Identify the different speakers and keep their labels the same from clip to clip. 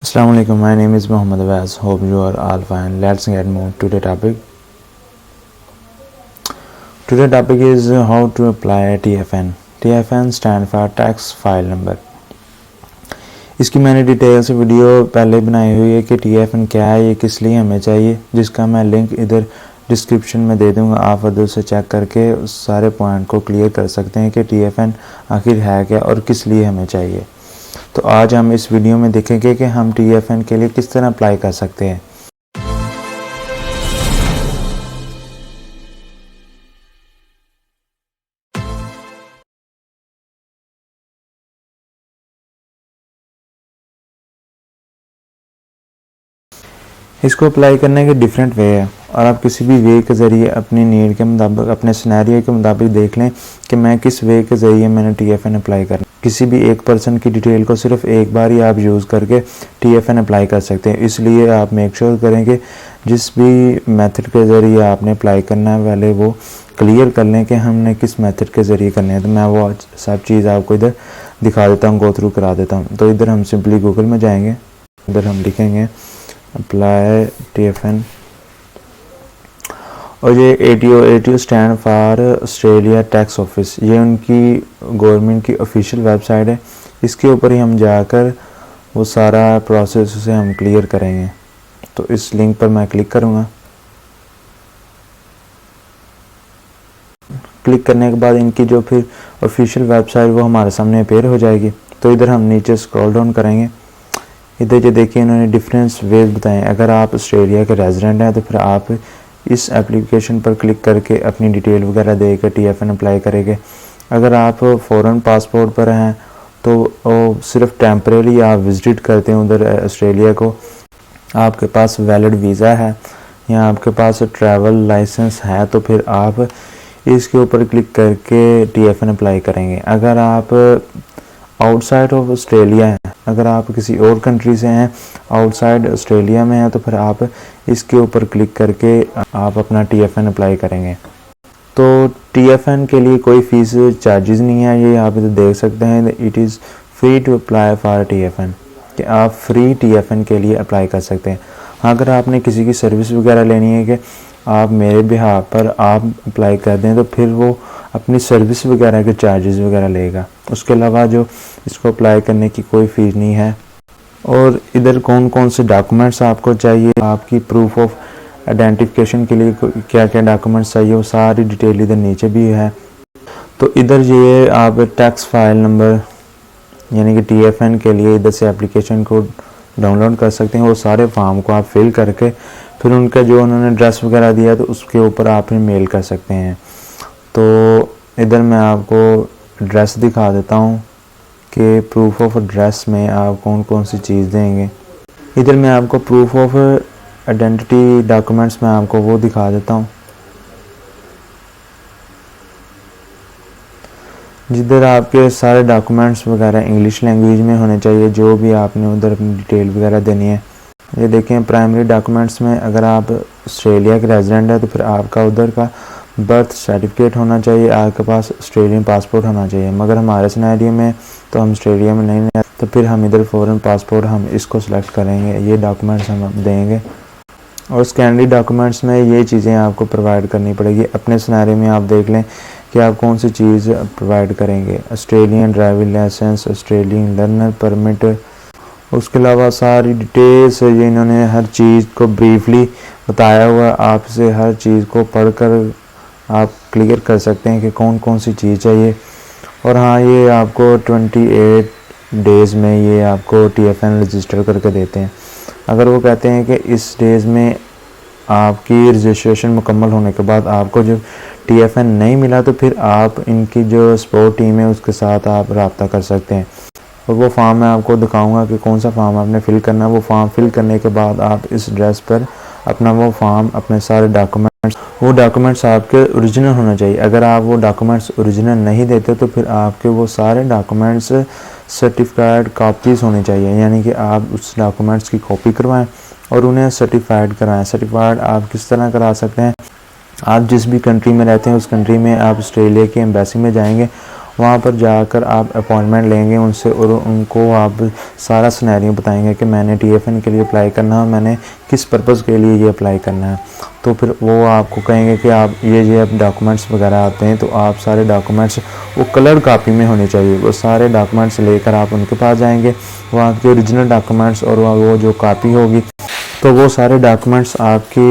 Speaker 1: Assalamualaikum. My name is Muhammad Awaz. Hope you are all fine. Let's get more to the topic. Today's topic is how to apply TFN. TFN stand for tax file number. इसकी मैंने detail से video पहले बनाई हुई है कि TFN क्या है, ये किस लिए हमें चाहिए, जिसका मैं लिंक इधर डिस्क्रिप्शन में दे दूंगा। आप उधर से चेक करके उस सारे पॉइंट को क्लियर कर सकते हैं कि TFN आखिर है क्या और किस लिए हमें चाहिए। तो आज हम इस वीडियो में देखेंगे कि हम TFN के लिए किस तरह अप्लाई कर सकते हैं। इसको अप्लाई करने के डिफरेंट वे है और आप किसी भी वे के ज़रिए अपनी नीड के मुताबिक, अपने सिनेरियो के मुताबिक देख लें कि मैं किस वे के ज़रिए मैंने TFN अप्लाई करना। किसी भी एक पर्सन की डिटेल को सिर्फ एक बार ही आप यूज़ करके TFN अप्लाई कर सकते हैं। इसलिए आप मेक श्योर करें कि जिस भी मेथड के ज़रिए आपने अप्लाई करना है पहले वो क्लियर कर लें कि हमने किस मेथड के ज़रिए करना है। तो मैं वो सब चीज़ आपको इधर दिखा देता हूँ, गो थ्रू करा देता हूँ। तो इधर हम सिंपली गूगल में जाएंगे, इधर हम लिखेंगे अप्लाई TFN और ये ATO stand for Australia tax office, ये उनकी गवर्नमेंट की ऑफिशियल वेबसाइट है। इसके ऊपर ही हम जाकर वो सारा प्रोसेस उसे हम क्लियर करेंगे। तो इस लिंक पर मैं क्लिक करूँगा। क्लिक करने के बाद इनकी जो फिर ऑफिशियल वेबसाइट वो हमारे सामने अपेयर हो जाएगी। तो इधर हम नीचे स्क्रॉल डाउन करेंगे। इधर जो देखिए इन्होंने डिफरेंस वेज बताए। अगर आप ऑस्ट्रेलिया के रेजिडेंट हैं तो फिर आप इस एप्लीकेशन पर क्लिक करके अपनी डिटेल वगैरह देकर TFN अप्लाई करेंगे। अगर आप फॉरेन पासपोर्ट पर हैं तो वो सिर्फ टेम्परेरी आप विजिट करते हैं उधर ऑस्ट्रेलिया को, आपके पास वैलिड वीज़ा है या आपके पास ट्रैवल लाइसेंस है तो फिर आप इसके ऊपर क्लिक करके TFN अप्लाई करेंगे। अगर आप आउटसाइड ऑफ ऑस्ट्रेलिया हैं, अगर आप किसी और कंट्री से हैं, आउटसाइड ऑस्ट्रेलिया में हैं, तो फिर आप इसके ऊपर क्लिक करके आप अपना TFN अप्लाई करेंगे। तो TFN के लिए कोई फ़ीस चार्जेस नहीं है, ये आप इधर देख सकते हैं। It is free to apply for TFN, कि आप फ्री TFN के लिए अप्लाई कर सकते हैं। अगर आपने किसी की सर्विस वगैरह लेनी है कि आप मेरे बिहाफ पर आप अप्लाई कर दें तो फिर वो अपनी सर्विस वगैरह के चार्जेस वगैरह लेगा। उसके अलावा जो इसको अप्लाई करने की कोई फ़ीस नहीं है। और इधर कौन कौन से डॉक्यूमेंट्स आपको चाहिए, आपकी प्रूफ ऑफ आइडेंटिफिकेशन के लिए क्या क्या डॉक्यूमेंट्स चाहिए, वो सारी डिटेल इधर नीचे भी है। तो इधर ये आप टैक्स फाइल नंबर यानी कि TFN के लिए इधर से एप्लीकेशन को डाउनलोड कर सकते हैं। वो सारे फॉर्म को आप फिल करके फिर उनका जो उन्होंने एड्रेस वगैरह दिया तो उसके ऊपर आप मेल कर सकते हैं। तो इधर मैं आपको एड्रेस दिखा देता हूँ कि प्रूफ ऑफ एड्रेस में आप कौन कौन सी चीज़ देंगे। इधर मैं आपको प्रूफ ऑफ आइडेंटिटी डॉक्यूमेंट्स में आपको वो दिखा देता हूँ, जिधर आपके सारे डॉक्यूमेंट्स वगैरह इंग्लिश लैंग्वेज में होने चाहिए, जो भी आपने उधर अपनी डिटेल वगैरह देनी है। ये देखें प्राइमरी डॉक्यूमेंट्स में अगर आप ऑस्ट्रेलिया के रेजिडेंट है तो फिर आपका उधर का बर्थ सर्टिफिकेट होना चाहिए, आपके पास ऑस्ट्रेलियन पासपोर्ट होना चाहिए। मगर हमारे सिनेरियो में तो हम ऑस्ट्रेलिया में नहीं है तो फिर हम इधर फॉरेन पासपोर्ट हम इसको सिलेक्ट करेंगे, ये डॉक्यूमेंट्स हम देंगे। और सेकेंडरी डॉक्यूमेंट्स में ये चीज़ें आपको प्रोवाइड करनी पड़ेगी। अपने सिनेरियो में आप देख लें कि आप कौन सी चीज़ प्रोवाइड करेंगे। Australian driving licence, Australian learner permit, उसके अलावा सारी डिटेल्स ये इन्होंने हर चीज़ को ब्रीफली बताया हुआ। आप इसे हर चीज़ को पढ़कर आप क्लियर कर सकते हैं कि कौन कौन सी चीज़ चाहिए। और हाँ, ये आपको 28 डेज़ में ये आपको TFN रजिस्टर करके देते हैं। अगर वो कहते हैं कि इस डेज़ में आपकी रजिस्ट्रेशन मुकम्मल होने के बाद आपको जो TFN नहीं मिला तो फिर आप इनकी जो सपोर्ट टीम है उसके साथ आप रब्ता कर सकते हैं। और वो फॉर्म मैं आपको दिखाऊंगा कि कौन सा फॉर्म आपने फ़िल करना है। वो फॉर्म फिल करने के बाद आप इस एड्रेस पर अपना वो फॉर्म, अपने सारे डॉक्यूमेंट्स आपके ओरिजिनल होना चाहिए। अगर आप वो डॉक्यूमेंट्स ओरिजिनल नहीं देते तो फिर आपके वो सारे डॉक्यूमेंट्स सर्टिफाइड कॉपीज़ होनी चाहिए, यानी कि आप उस डॉक्यूमेंट्स की कॉपी करवाएं और उन्हें सर्टिफाइड कराएं। सर्टिफाइड आप किस तरह करा सकते हैं, आप जिस भी कंट्री में रहते हैं उस कंट्री में आप ऑस्ट्रेलिया की एम्बेसी में जाएंगे वहाँ पर जाकर आप अपॉइंटमेंट लेंगे उनसे और उनको आप सारा सिनेरियो बताएंगे कि मैंने TFN के लिए अप्लाई करना है, मैंने किस पर्पज़ के लिए ये अप्लाई करना है। तो फिर वो आपको कहेंगे कि आप ये आप डॉक्यूमेंट्स वगैरह आते हैं, तो आप सारे डॉक्यूमेंट्स वो कलर कापी में होने चाहिए। वो सारे डॉक्यूमेंट्स लेकर आप उनके पास जाएंगे, वहाँ के ओरिजिनल डॉक्यूमेंट्स और वो जो कापी होगी, तो वो सारे डॉक्यूमेंट्स आपकी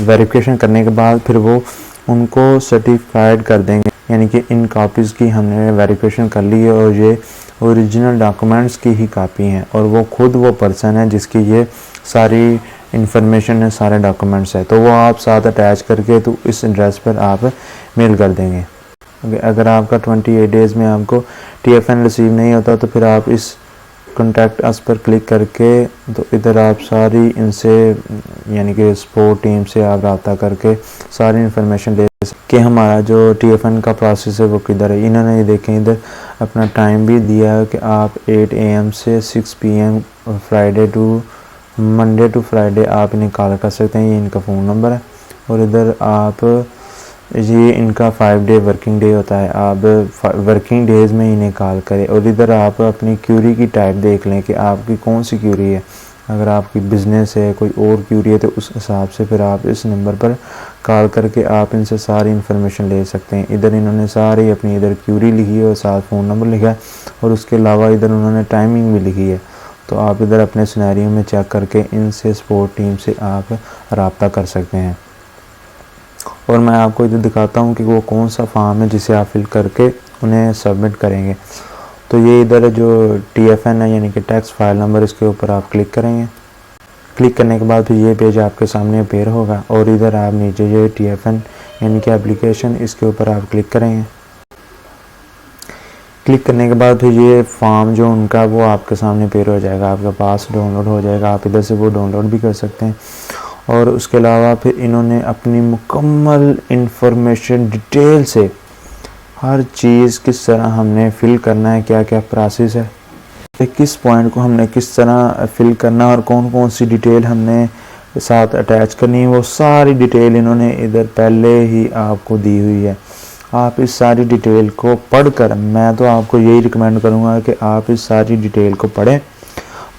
Speaker 1: वेरिफिकेशन करने के बाद फिर वो उनको सर्टिफाइड कर देंगे, यानी कि इन कॉपीज़ की हमने वेरिफिकेशन कर ली है और ये ओरिजिनल डॉक्यूमेंट्स की ही कापी हैं और वो खुद वो पर्सन है जिसकी ये सारी इंफॉर्मेशन है, सारे डॉक्यूमेंट्स है। तो वो आप साथ अटैच करके तो इस एड्रेस पर आप मेल कर देंगे। अगर आपका 28 डेज़ में आपको TFN रिसीव नहीं होता तो फिर आप इस कॉन्टैक्ट अस पर क्लिक करके तो इधर आप सारी इनसे यानी कि सपोर्ट टीम से आप रब्ता करके सारी इन्फॉर्मेशन ले कि हमारा जो TFN का प्रोसेस है वो किधर है। इन्होंने ये देखें इधर अपना टाइम भी दिया है कि आप 8 AM से 6 PM Friday to Monday to Friday आप इन्हें कॉल कर सकते हैं। ये इनका फ़ोन नंबर है और इधर आप ये इनका 5 डे वर्किंग डे होता है, आप वर्किंग डेज़ में इन्हें कॉल करें। और इधर आप अपनी क्यूरी की टाइप देख लें कि आपकी कौन सी क्यूरी है। अगर आपकी बिज़नेस है, कोई और क्यूरी है, तो उस हिसाब से फिर आप इस नंबर पर कॉल करके आप इनसे सारी इन्फॉर्मेशन ले सकते हैं। इधर इन्होंने सारी अपनी इधर क्यूरी लिखी है और साथ फ़ोन नंबर लिखा है और उसके अलावा इधर उन्होंने टाइमिंग भी लिखी है। तो आप इधर अपने सिनेरियो में चेक करके इनसे सपोर्ट टीम से आप रब्ता कर सकते हैं। और मैं आपको इधर दिखाता हूँ कि वो कौन सा फॉर्म है जिसे आप फिल करके उन्हें सबमिट करेंगे। तो ये इधर जो TFN है यानी कि टैक्स फाइल नंबर, इसके ऊपर आप क्लिक करेंगे। क्लिक करने के बाद फिर ये पेज आपके सामने अपेयर होगा और इधर आप नीचे ये TFN यानी कि एप्लीकेशन, इसके ऊपर आप क्लिक करेंगे। क्लिक करने के बाद फिर ये फॉर्म जो उनका वो आपके सामने अपेयर हो जाएगा, आपके पास डाउनलोड हो जाएगा। आप इधर से वो डाउनलोड भी कर सकते हैं। और उसके अलावा फिर इन्होंने अपनी मुकम्मल इंफॉर्मेशन डिटेल से हर चीज़ किस तरह हमने फ़िल करना है, क्या क्या प्रोसेस है, किस पॉइंट को हमने किस तरह फ़िल करना और कौन कौन सी डिटेल हमने साथ अटैच करनी है, वो सारी डिटेल इन्होंने इधर पहले ही आपको दी हुई है। आप इस सारी डिटेल को पढ़कर, मैं तो आपको यही रिकमेंड करूँगा कि आप इस सारी डिटेल को पढ़ें।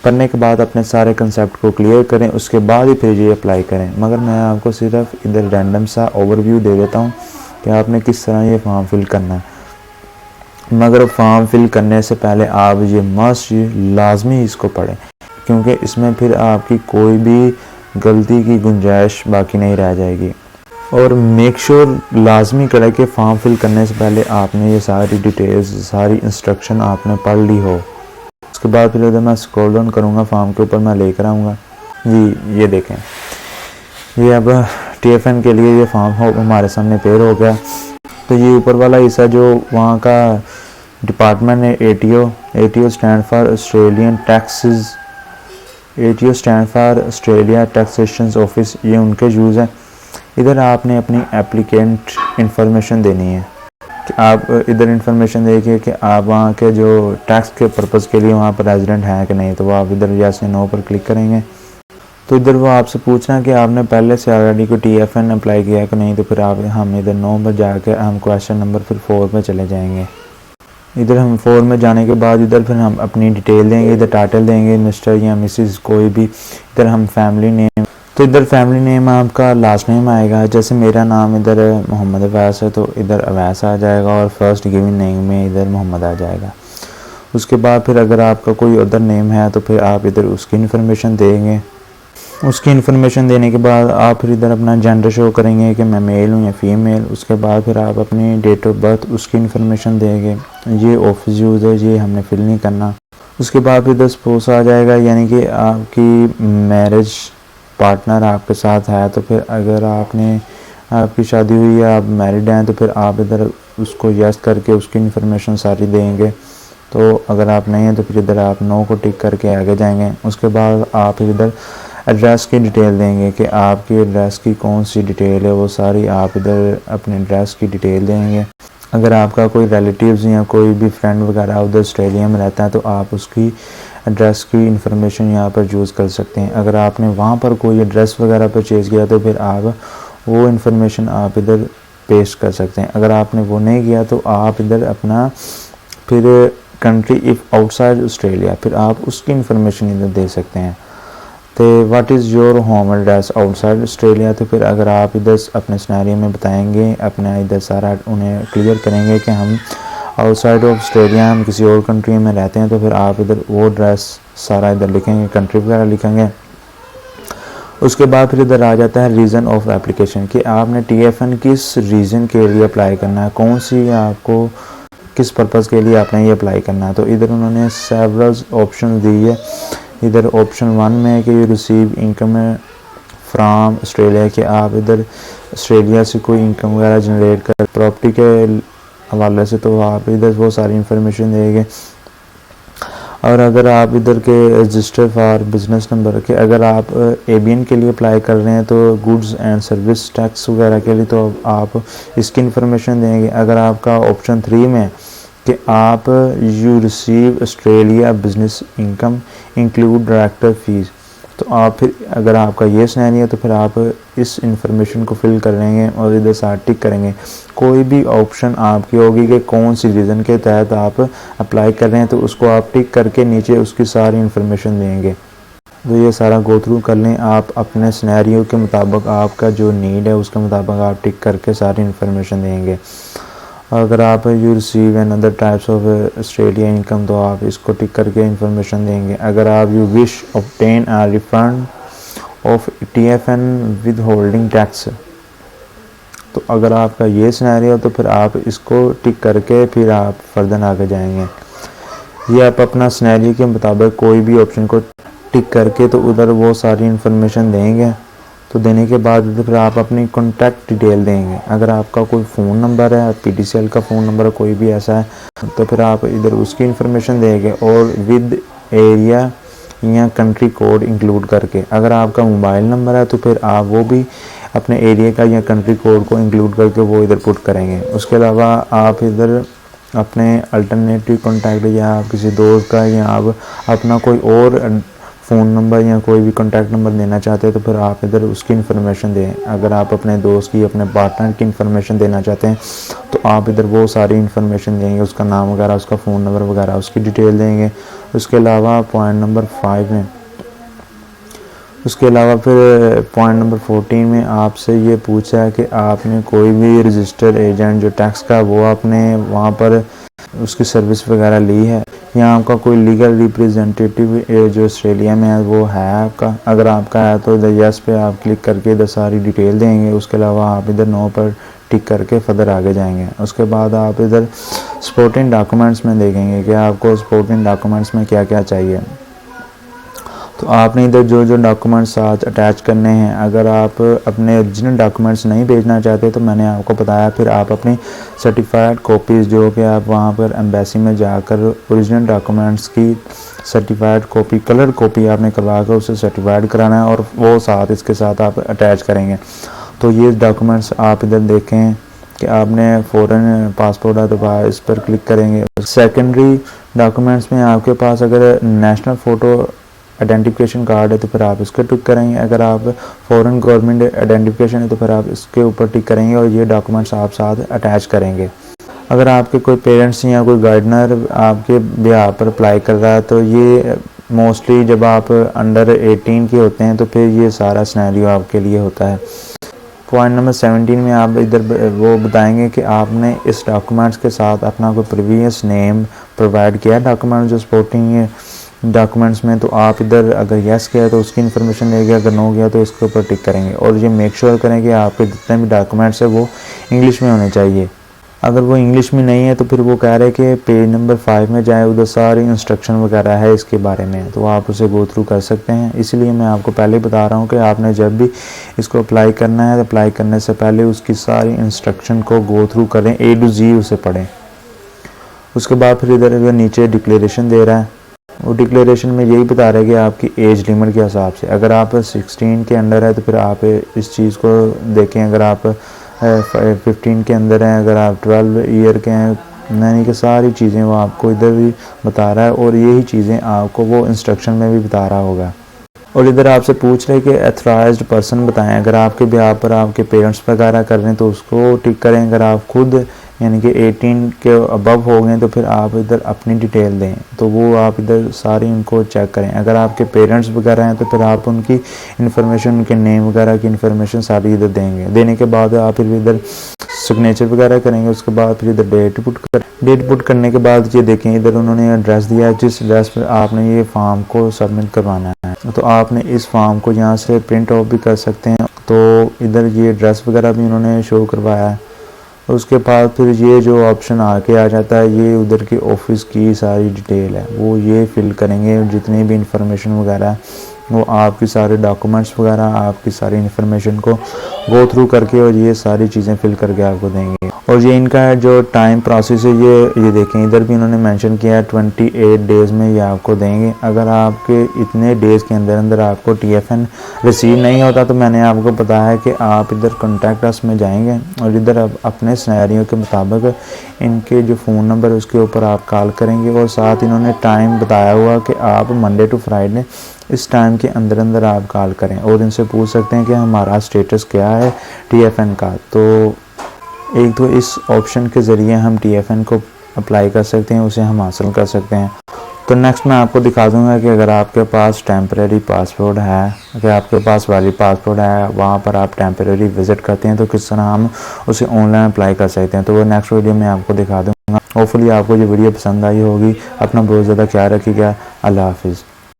Speaker 1: पढ़ने के बाद अपने सारे कंसेप्ट को क्लियर करें, उसके बाद ही फिर ये अप्लाई करें। मगर मैं आपको सिर्फ इधर रैंडम सा ओवरव्यू दे देता हूँ कि आपने किस तरह ये फॉर्म फिल करना है। मगर फॉर्म फिल करने से पहले आप ये मस्ट लाजमी इसको पढ़ें, क्योंकि इसमें फिर आपकी कोई भी गलती की गुंजाइश बाकी नहीं रह जाएगी। और मेक श्योर लाजमी करें कि फॉर्म फिल करने से पहले आपने ये सारी डिटेल्स, सारी इंस्ट्रक्शन आपने पढ़ ली हो। उसके बाद फिर उधर मैं स्क्रॉल डाउन करूँगा, फॉर्म के ऊपर मैं लेकर आऊँगा। जी ये देखें, ये अब TFN के लिए ये फॉर्म हमारे सामने पेयर हो गया। तो ये ऊपर वाला हिस्सा जो वहाँ का डिपार्टमेंट है ATO stand for Australian taxes, ATO stand for Australia taxation office, ये उनके यूज़ है। इधर आपने अपनी एप्लीकेंट इंफॉर्मेशन देनी है कि आप इधर इंफॉर्मेशन देखिए कि आप वहाँ के जो टैक्स के पर्पज़ के लिए वहाँ पर रेजिडेंट हैं कि नहीं। तो वो आप इधर यस या नो पर क्लिक करेंगे। तो इधर वो आपसे पूछना कि आपने पहले से ऑलरेडी कोई TFN अप्लाई किया है कि नहीं। तो फिर आप हम इधर 9 पर जाकर हम क्वेश्चन नंबर फिर 4 पर चले जाएंगे। इधर हम 4 में जाने के बाद इधर फिर हम अपनी डिटेल देंगे, इधर टाइटल देंगे मिस्टर या मिसिस कोई भी। इधर हम फैमिली नेम, तो इधर फैमिली नेम आपका लास्ट नेम आएगा। जैसे मेरा नाम इधर मोहम्मद अवैस है तो इधर अवैस आ जाएगा और फर्स्ट गिवन नेम में इधर मोहम्मद आ जाएगा। उसके बाद फिर अगर आपका कोई अदर नेम है तो फिर आप इधर उसकी इन्फॉर्मेशन देंगे। उसकी इन्फॉर्मेशन देने के बाद आप फिर इधर अपना जेंडर शो करेंगे कि मैं मेल हूँ या फीमेल। उसके बाद फिर आप अपनी डेट ऑफ बर्थ, उसकी इन्फॉर्मेशन देंगे। ये ऑफिस यूज़ है, ये हमने फिल नहीं करना। उसके बाद फिर इधर स्पोस आ जाएगा, यानी कि आपकी मैरिज पार्टनर आपके साथ है। तो फिर अगर आपकी शादी हुई है, आप मैरिड हैं, तो फिर आप इधर उसको यस करके उसकी इन्फॉर्मेशन सारी देंगे। तो अगर आप नहीं हैं तो फिर इधर आप नो को टिक करके आगे जाएंगे। उसके बाद आप इधर एड्रेस की डिटेल देंगे कि आपकी एड्रेस की कौन सी डिटेल है, वो सारी आप इधर अपने एड्रेस की डिटेल देंगे। अगर आपका कोई रिलेटिव्स या कोई भी फ्रेंड वगैरह उधर ऑस्ट्रेलिया में रहता है तो आप उसकी एड्रेस की इन्फॉर्मेशन यहाँ पर यूज़ कर सकते हैं। अगर आपने वहाँ पर कोई एड्रेस वगैरह परचेज़ किया तो फिर आप वो इन्फॉर्मेशन आप इधर पेस्ट कर सकते हैं। अगर आपने वो नहीं किया तो आप इधर अपना फिर कंट्री इफ़ आउटसाइड ऑस्ट्रेलिया, फिर आप उसकी इन्फॉर्मेशन इधर दे सकते हैं। तो what is your home address outside Australia, तो फिर अगर आप इधर अपने सिनेरियो में बताएंगे, अपना इधर सारा उन्हें क्लियर करेंगे कि हम आउटसाइड ऑफ ऑस्ट्रेलिया, हम किसी और कंट्री में रहते हैं, तो फिर आप इधर वो एड्रेस सारा इधर लिखेंगे, कंट्री वगैरह लिखेंगे। उसके बाद फिर इधर आ जाता है रीज़न ऑफ एप्लीकेशन, कि आपने TFN किस रीज़न के लिए अप्लाई करना है, कौन सी आपको किस पर्पज़ के लिए आपने ये अप्लाई करना है। तो इधर उन्होंने सेवरल ऑप्शन दी है। इधर ऑप्शन 1 में है कि you receive income from Australia, कि आप इधर ऑस्ट्रेलिया से कोई इनकम वगैरह जनरेट कर प्रॉपर्टी के हवाले से, तो आप इधर वो सारी इंफॉर्मेशन देंगे। और अगर आप इधर के रजिस्टर फॉर बिजनेस नंबर के, अगर आप ABN के लिए अप्लाई कर रहे हैं तो गुड्स एंड सर्विस टैक्स वगैरह के लिए, तो आप इसकी इंफॉर्मेशन देंगे। अगर आपका ऑप्शन 3 में कि आप you receive Australia business income include director fees, तो आप फिर अगर आपका ये सिनेरियो है तो फिर आप इस इंफॉर्मेशन को फिल करेंगे और इधर साथ टिक करेंगे। कोई भी ऑप्शन आपकी होगी कि कौन सी रीज़न के तहत आप अप्लाई कर रहे हैं, तो उसको आप टिक करके नीचे उसकी सारी इंफॉर्मेशन देंगे। तो ये सारा गो थ्रू कर लें आप अपने सिनेरियो के मुताबिक, आपका जो नीड है उसके मुताबिक आप टिक करके सारी इंफॉर्मेशन देंगे। अगर आप you receive and other types of Australia income, तो आप इसको टिक करके इंफॉर्मेशन देंगे। अगर आप you wish obtain a refund of TFN withholding tax, तो अगर आपका ये सिनेरियो तो फिर आप इसको टिक करके फिर आप फर्दर आगे जाएंगे। ये आप अपना सिनेरियो के मुताबिक कोई भी ऑप्शन को टिक करके तो उधर वो सारी इंफॉर्मेशन देंगे। तो देने के बाद फिर आप अपनी कॉन्टैक्ट डिटेल देंगे। अगर आपका कोई फ़ोन नंबर है, PTCL का फ़ोन नंबर कोई भी ऐसा है, तो फिर आप इधर उसकी इंफॉर्मेशन देंगे और विद एरिया या कंट्री कोड इंक्लूड करके। अगर आपका मोबाइल नंबर है तो फिर आप वो भी अपने एरिया का या कंट्री कोड को इंक्लूड करके वो इधर पुट करेंगे। उसके अलावा आप इधर अपने अल्टरनेटिव कॉन्टैक्ट या आप किसी दोस्त का या आप अपना कोई और फ़ोन नंबर या कोई भी कॉन्टैक्ट नंबर देना चाहते हैं, तो फिर आप इधर उसकी इन्फॉर्मेशन दें। अगर आप अपने दोस्त की, अपने पार्टनर की इन्फॉर्मेशन देना चाहते हैं, तो आप इधर वो सारी इन्फॉर्मेशन देंगे, उसका नाम वगैरह, उसका फ़ोन नंबर वगैरह, उसकी डिटेल देंगे। उसके अलावा पॉइंट नंबर 5 में, उसके अलावा फिर पॉइंट नंबर 14 में आपसे ये पूछा है कि आपने कोई भी रजिस्टर्ड एजेंट जो टैक्स का, वो आपने वहाँ पर उसकी सर्विस वगैरह ली है, या आपका कोई लीगल रिप्रेजेंटेटिव जो ऑस्ट्रेलिया में है वो है आपका। अगर आपका है तो इधर यस पे आप क्लिक करके इधर सारी डिटेल देंगे। उसके अलावा आप इधर नो पर टिक करके फर्दर आगे जाएंगे। उसके बाद आप इधर सपोर्टिंग डॉक्यूमेंट्स में देखेंगे कि आपको सपोर्टिंग डॉक्यूमेंट्स में क्या क्या चाहिए। तो आपने इधर जो जो डॉक्यूमेंट्स साथ अटैच करने हैं, अगर आप अपने ओरिजिनल डॉक्यूमेंट्स नहीं भेजना चाहते तो मैंने आपको बताया, फिर आप अपनी सर्टिफाइड कॉपीज़ जो कि आप वहाँ पर एम्बेसी में जाकर ओरिजिनल डॉक्यूमेंट्स की सर्टिफाइड कॉपी, कलर कॉपी आपने करवा कर उसे सर्टिफाइड कराना है और वो साथ इसके साथ आप अटैच करेंगे। तो ये डॉक्यूमेंट्स आप इधर देखें कि आपने फ़ॉरेन पासपोर्ट है तो इस पर क्लिक करेंगे। सेकेंडरी डॉक्यूमेंट्स में आपके पास अगर नेशनल फ़ोटो आइडेंटिफिकेशन कार्ड है तो फिर आप इसको टिक करेंगे। अगर आप फॉरेन गवर्नमेंट आइडेंटिफिकेशन है तो फिर आप इसके ऊपर टिक करेंगे और ये डॉक्यूमेंट्स आप साथ अटैच करेंगे। अगर आपके कोई पेरेंट्स या कोई गार्डनर आपके बिहार पर अप्लाई कर रहा है तो ये मोस्टली जब आप अंडर 18 के होते हैं तो फिर ये सारा सिनेरियो आपके लिए होता है। पॉइंट नंबर 17 में आप इधर वो बताएंगे कि आपने इस डॉक्यूमेंट्स के साथ अपना कोई प्रीवियस नेम प्रोवाइड किया डॉक्यूमेंट जो सपोर्टिंग डॉक्यूमेंट्स में, तो आप इधर अगर यस किया तो उसकी इन्फॉर्मेशन देंगे, अगर नो किया तो इसके ऊपर टिक करेंगे। और ये मेक श्योर करें कि आपके जितने भी डॉक्यूमेंट्स है वो इंग्लिश में होने चाहिए। अगर वो इंग्लिश में नहीं है तो फिर वो कह रहे हैं कि पेज नंबर 5 में जाए, उधर सारी इंस्ट्रक्शन वगैरह है इसके बारे में, तो आप उसे गो थ्रू कर सकते हैं। इसलिए मैं आपको पहले बता रहा हूँ कि आपने जब भी इसको अप्लाई करना है तो अप्लाई करने से पहले उसकी सारी इंस्ट्रक्शन को गो थ्रू करें, A to Z उसे पढ़ें। उसके बाद फिर इधर नीचे डिक्लेरेशन दे रहा है, वो डिक्लेरेशन में यही बता रहा है कि आपकी एज लिमिट के हिसाब से अगर आप 16 के अंडर है तो फिर आप इस चीज़ को देखें, अगर आप 15 के अंदर हैं, अगर आप 12 ईयर के हैं, यानी कि सारी चीज़ें वो आपको इधर भी बता रहा है और यही चीज़ें आपको वो इंस्ट्रक्शन में भी बता रहा होगा। और इधर आपसे पूछ रहे कि एथराइज्ड पर्सन बताएं, अगर आपके ब्याह पर आपके पेरेंट्स वगैरह कर रहे हैं तो उसको टिक करें, अगर आप खुद यानी कि 18 के अबव हो गए तो फिर आप इधर अपनी डिटेल दें, तो वो आप इधर सारी उनको चेक करें। अगर आपके पेरेंट्स वगैरह हैं तो फिर आप उनकी इन्फॉर्मेशन, उनके नेम वगैरह की इन्फॉर्मेशन सारी इधर देंगे। देने के बाद आप फिर इधर सिग्नेचर वगैरह करेंगे, उसके बाद फिर इधर डेट पुट करने के बाद ये देखें इधर उन्होंने एड्रेस दिया है, जिस एड्रेस पर आपने ये फॉर्म को सबमिट करवाना है। तो आपने इस फॉर्म को यहाँ से प्रिंट आउट भी कर सकते हैं। तो इधर ये एड्रेस वगैरह भी उन्होंने शो करवाया है। उसके बाद फिर ये जो ऑप्शन आके आ जाता है, ये उधर की ऑफिस की सारी डिटेल है, वो ये फिल करेंगे। जितनी भी इंफॉर्मेशन वगैरह है वो आपकी सारे डॉक्यूमेंट्स वगैरह आपकी सारी इन्फॉर्मेशन को गो थ्रू करके और ये सारी चीज़ें फिल करके आपको देंगे। और ये इनका जो टाइम प्रोसेस है ये देखें इधर भी इन्होंने मेंशन किया है 28 डेज़ में ये आपको देंगे। अगर आपके इतने डेज़ के अंदर अंदर आपको TFN रिसीव नहीं होता तो मैंने आपको बताया कि आप इधर कॉन्टैक्ट अस में जाएंगे और इधर अपने सिनेरियो के मुताबिक इनके जो फ़ोन नंबर है उसके ऊपर आप कॉल करेंगे। और साथ इन्होंने टाइम बताया हुआ कि आप मंडे टू फ्राइडे इस टाइम के अंदर अंदर आप कॉल करें और इनसे पूछ सकते हैं कि हमारा स्टेटस क्या है TFN का। तो एक तो इस ऑप्शन के ज़रिए हम TFN को अप्लाई कर सकते हैं, उसे हम हासिल कर सकते हैं। तो नेक्स्ट मैं आपको दिखा दूंगा कि अगर आपके पास टेम्परेरी पासपोर्ट है, अगर आपके पास वैलिड पासपोर्ट है, वहाँ पर आप टेम्परेरी विज़िट करते हैं तो किस तरह हम उसे ऑनलाइन अप्लाई कर सकते हैं। तो वो नेक्स्ट वीडियो में आपको दिखा दूँगा। होपफुली आपको ये वीडियो पसंद आई होगी। अपना बहुत ज़्यादा ख्याल रखिएगा। अल्लाह हाफिज़।